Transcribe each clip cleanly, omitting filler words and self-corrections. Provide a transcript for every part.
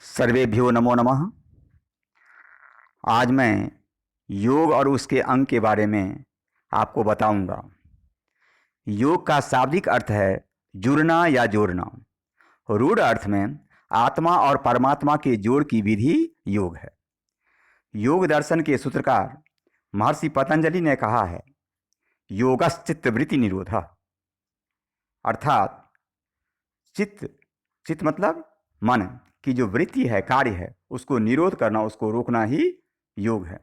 सर्वेभ्यो नमो नमः। आज मैं योग और उसके अंग के बारे में आपको बताऊंगा। योग का शाब्दिक अर्थ है जुड़ना या जोड़ना। रूढ़ अर्थ में आत्मा और परमात्मा के जोड़ की विधि योग है। योग दर्शन के सूत्रकार महर्षि पतंजलि ने कहा है, योगश्चित्त वृत्ति निरोधः, अर्थात चित्त मतलब मन की जो वृत्ति है, कार्य है, उसको निरोध करना, उसको रोकना ही योग है।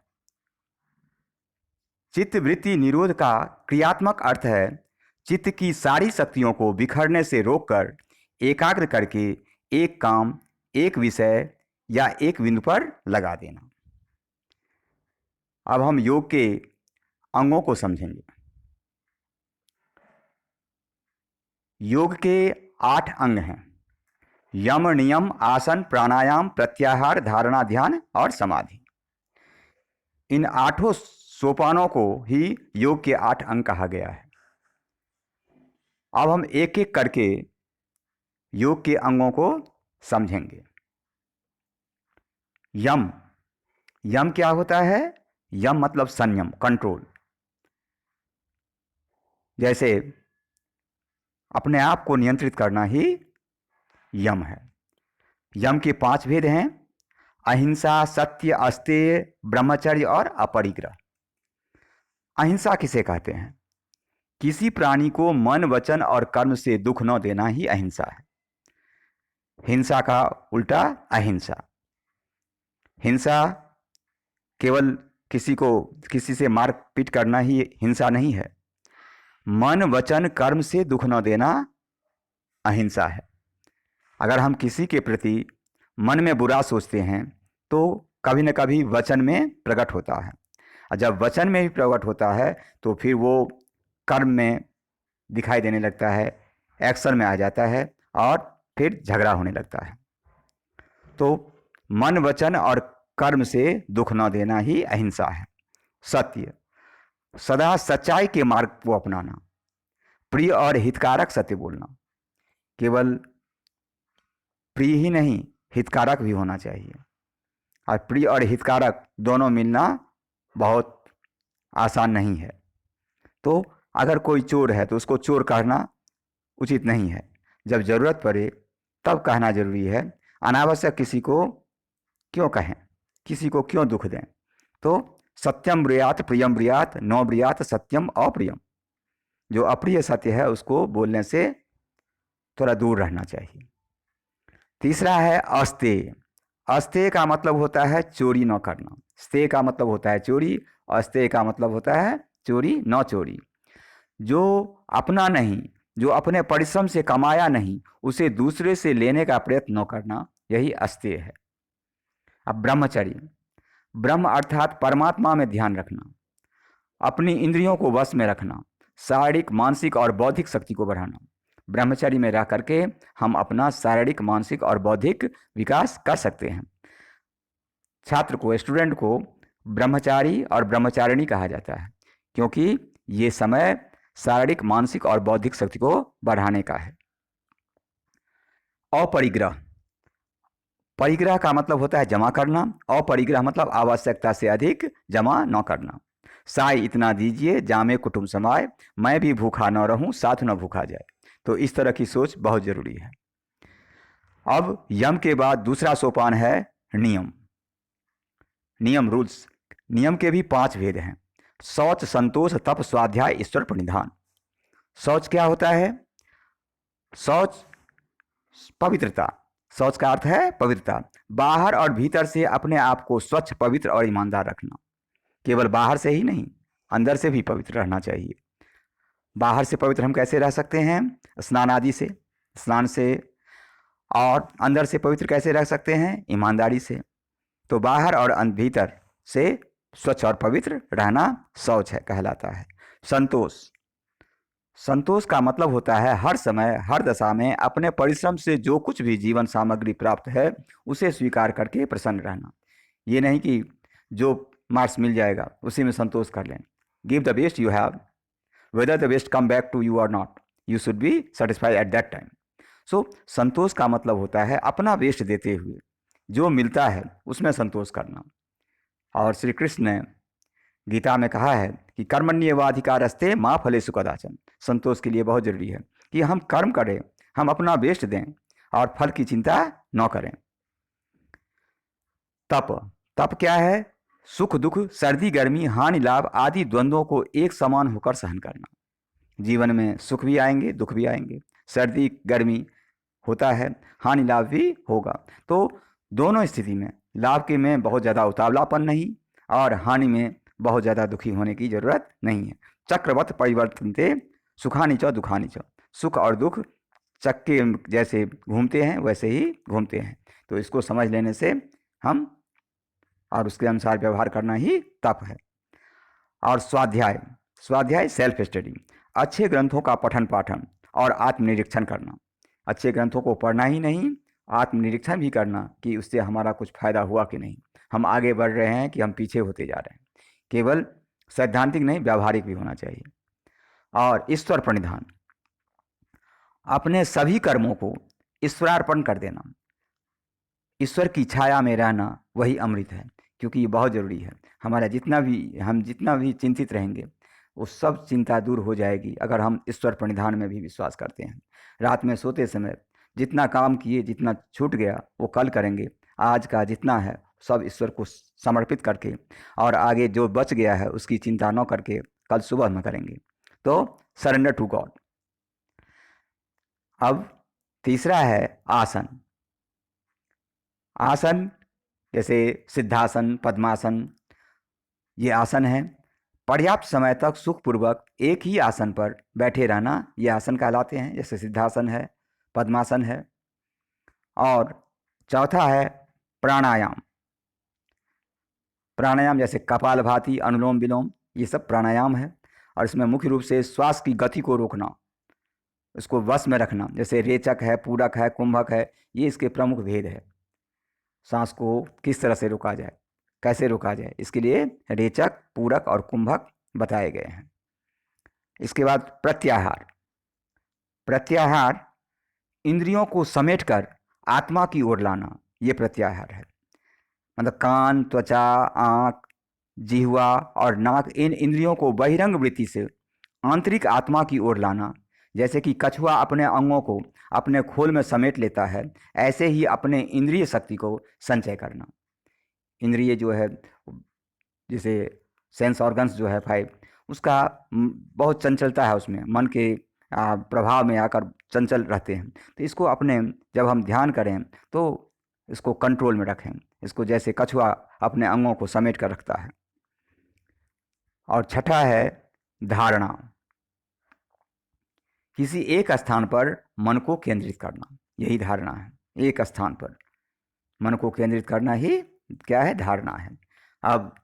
चित्त वृत्ति निरोध का क्रियात्मक अर्थ है चित्त की सारी शक्तियों को बिखरने से रोककर एकाग्र करके एक काम, एक विषय या एक बिंदु पर लगा देना। अब हम योग के अंगों को समझेंगे। योग के 8 अंग हैं: यम, नियम, आसन, प्राणायाम, प्रत्याहार, धारणा, ध्यान और समाधि। इन 8 सोपानों को ही योग के 8 अंग कहा गया है। अब हम एक एक करके योग के अंगों को समझेंगे। यम, यम क्या होता है? यम मतलब संयम, कंट्रोल। जैसे अपने आप को नियंत्रित करना ही यम है। यम के 5 भेद हैं: अहिंसा, सत्य, अस्तेय, ब्रह्मचर्य और अपरिग्रह। अहिंसा किसे कहते हैं? किसी प्राणी को मन, वचन और कर्म से दुख न देना ही अहिंसा है। हिंसा का उल्टा अहिंसा। हिंसा केवल किसी से मारपीट करना ही हिंसा नहीं है। मन, वचन, कर्म से दुख न देना अहिंसा है। अगर हम किसी के प्रति मन में बुरा सोचते हैं तो कभी न कभी वचन में प्रकट होता है, और जब वचन में भी प्रकट होता है तो फिर वो कर्म में दिखाई देने लगता है, एक्शन में आ जाता है और फिर झगड़ा होने लगता है। तो मन, वचन और कर्म से दुख न देना ही अहिंसा है। सत्य, सदा सच्चाई के मार्ग को अपनाना। प्रिय और हितकारक सत्य बोलना। केवल प्रिय ही नहीं, हितकारक भी होना चाहिए, और प्रिय और हितकारक दोनों मिलना बहुत आसान नहीं है। तो अगर कोई चोर है तो उसको चोर कहना उचित नहीं है। जब ज़रूरत पड़े तब कहना जरूरी है। अनावश्यक किसी को क्यों कहें, किसी को क्यों दुख दें? तो सत्यम ब्रूयात प्रियम ब्रूयात न ब्रूयात सत्यम अप्रियम। जो अप्रिय सत्य है उसको बोलने से थोड़ा दूर रहना चाहिए। तीसरा है अस्तेय। अस्तेय का मतलब होता है चोरी न करना। स्तेय का मतलब होता है चोरी, अस्तेय का मतलब होता है चोरी न चोरी। जो अपना नहीं, जो अपने परिश्रम से कमाया नहीं, उसे दूसरे से लेने का प्रयत्न न करना, यही अस्तेय है। अब ब्रह्मचर्य, ब्रह्म अर्थात परमात्मा में ध्यान रखना, अपनी इंद्रियों को वश में रखना, शारीरिक, मानसिक और बौद्धिक शक्ति को बढ़ाना। ब्रह्मचर्य में रह करके हम अपना शारीरिक, मानसिक और बौद्धिक विकास कर सकते हैं। छात्र को, स्टूडेंट को ब्रह्मचारी और ब्रह्मचारिणी कहा जाता है, क्योंकि ये समय शारीरिक, मानसिक और बौद्धिक शक्ति को बढ़ाने का है। अपरिग्रह, परिग्रह का मतलब होता है जमा करना। अपरिग्रह मतलब आवश्यकता से अधिक जमा न करना। साई इतना दीजिए जामे कुटुंब समाए, मैं भी भूखा न रहूं साथ न भूखा जाए। तो इस तरह की सोच बहुत जरूरी है। अब यम के बाद दूसरा सोपान है नियम। नियम, रूल्स। नियम के भी 5 भेद हैं: शौच, संतोष, तप, स्वाध्याय, ईश्वर प्रणिधान। शौच क्या होता है? शौच पवित्रता। शौच का अर्थ है पवित्रता। बाहर और भीतर से अपने आप को स्वच्छ, पवित्र और ईमानदार रखना। केवल बाहर से ही नहीं, अंदर से भी पवित्र रहना चाहिए। बाहर से पवित्र हम कैसे रह सकते हैं? स्नान आदि से, स्नान से। और अंदर से पवित्र कैसे रह सकते हैं? ईमानदारी से। तो बाहर और भीतर से स्वच्छ और पवित्र रहना शौच है, कहलाता है। संतोष, संतोष का मतलब होता है हर समय, हर दशा में अपने परिश्रम से जो कुछ भी जीवन सामग्री प्राप्त है उसे स्वीकार करके प्रसन्न रहना। ये नहीं कि जो मार्क्स मिल जाएगा उसी में संतोष कर लें। Give the best you have, whether the best come back to you और not, you should be satisfied at that time. So संतोष का मतलब होता है अपना बेस्ट देते हुए, जो मिलता है उसमें संतोष करना। और श्री कृष्ण ने गीता में कहा है कि कर्मण्येवाधिकारस्ते मा फलेषु कदाचन। संतोष के लिए बहुत जरूरी है कि हम कर्म करें, हम अपना बेस्ट दें और फल की चिंता न करें। तप, तप क्या है? सुख दुख, सर्दी गर्मी, हानि लाभ आदि द्वंद्वों को एक समान होकर सहन करना। जीवन में सुख भी आएंगे, दुख भी आएंगे, सर्दी गर्मी होता है, हानि लाभ भी होगा। तो दोनों स्थिति में, लाभ के में बहुत ज़्यादा उतावलापन नहीं और हानि में बहुत ज़्यादा दुखी होने की ज़रूरत नहीं है। चक्रवत परिवर्तनते सुखानि च दुखानि च। सुख और दुख चक्के जैसे घूमते हैं वैसे ही घूमते हैं। तो इसको समझ लेने से हम और उसके अनुसार व्यवहार करना ही तप है। और स्वाध्याय, स्वाध्याय सेल्फ स्टडी, अच्छे ग्रंथों का पठन पाठन और आत्मनिरीक्षण करना। अच्छे ग्रंथों को पढ़ना ही नहीं, आत्मनिरीक्षण भी करना कि उससे हमारा कुछ फायदा हुआ कि नहीं, हम आगे बढ़ रहे हैं कि हम पीछे होते जा रहे हैं। केवल सैद्धांतिक नहीं, व्यावहारिक भी होना चाहिए। और ईश्वर प्रणिधान, अपने सभी कर्मों को ईश्वरार्पण कर देना। ईश्वर की छाया में रहना वही अमृत है, क्योंकि ये बहुत ज़रूरी है। हमारा हम जितना भी चिंतित रहेंगे वो सब चिंता दूर हो जाएगी अगर हम ईश्वर प्रणिधान में भी विश्वास करते हैं। रात में सोते समय जितना काम किए, जितना छूट गया वो कल करेंगे, आज का जितना है सब ईश्वर को समर्पित करके और आगे जो बच गया है उसकी चिंता न करके कल सुबह में करेंगे। तो सरेंडर टू गॉड। अब तीसरा है आसन। आसन जैसे सिद्धासन, पद्मासन, ये आसन है। पर्याप्त समय तक सुखपूर्वक एक ही आसन पर बैठे रहना, ये आसन कहलाते हैं, जैसे सिद्धासन है, पद्मासन है। और चौथा है प्राणायाम। प्राणायाम जैसे कपालभाति, अनुलोम विलोम, ये सब प्राणायाम है। और इसमें मुख्य रूप से श्वास की गति को रोकना, उसको वश में रखना, जैसे रेचक है, पूरक है, कुंभक है, ये इसके प्रमुख भेद है। सांस को किस तरह से रोका जाए, कैसे रोका जाए, इसके लिए रेचक, पूरक और कुंभक बताए गए हैं। इसके बाद प्रत्याहार। प्रत्याहार इंद्रियों को समेटकर आत्मा की ओर लाना, ये प्रत्याहार है। मतलब कान, त्वचा, आँख, जिह्वा और नाक, इन इंद्रियों को बहिरंग वृत्ति से आंतरिक आत्मा की ओर लाना। जैसे कि कछुआ अपने अंगों को अपने खोल में समेट लेता है, ऐसे ही अपने इंद्रिय शक्ति को संचय करना। इंद्रिय जो है, जैसे सेंस ऑर्गन्स जो है 5, उसका बहुत चंचलता है, उसमें मन के प्रभाव में आकर चंचल रहते हैं। तो इसको अपने जब हम ध्यान करें तो इसको कंट्रोल में रखें, इसको जैसे कछुआ अपने अंगों को समेट कर रखता है। और छठा है धारणा। किसी एक स्थान पर मन को केंद्रित करना, यही धारणा है। एक स्थान पर मन को केंद्रित करना ही क्या है? धारणा है। अब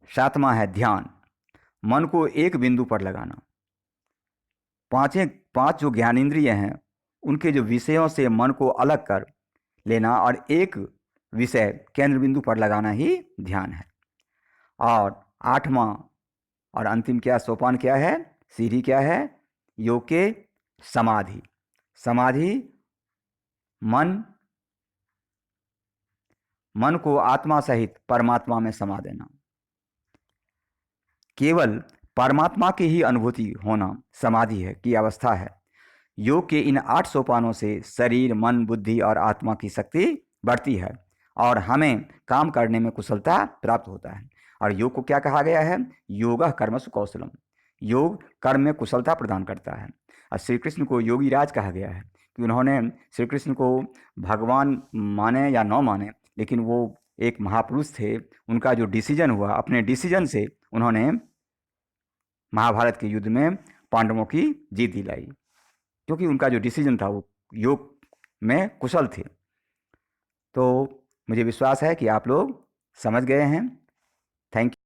सातवां है ध्यान। मन को एक बिंदु पर लगाना। पांच जो ज्ञानेंद्रिय हैं उनके जो विषयों से मन को अलग कर लेना और एक विषय केंद्र बिंदु पर लगाना ही ध्यान है। और आठवां और अंतिम क्या सोपान क्या है, सीढ़ी क्या है? योग के समाधि। समाधि मन को आत्मा सहित परमात्मा में समा देना। केवल परमात्मा की ही अनुभूति होना समाधि है की अवस्था है। योग के इन 8 सोपानों से शरीर, मन, बुद्धि और आत्मा की शक्ति बढ़ती है और हमें काम करने में कुशलता प्राप्त होता है। और योग को क्या कहा गया है? योगः कर्मसु कौशलम। योग कर्म में कुशलता प्रदान करता है। और श्री कृष्ण को योगी राज कहा गया है कि उन्होंने श्री कृष्ण को भगवान माने या न माने, लेकिन वो एक महापुरुष थे। उनका जो डिसीजन हुआ, अपने डिसीजन से उन्होंने महाभारत के युद्ध में पांडवों की जीत दिलाई, क्योंकि उनका जो डिसीजन था वो योग में कुशल थे। तो मुझे विश्वास है कि आप लोग समझ गए हैं। Thank you.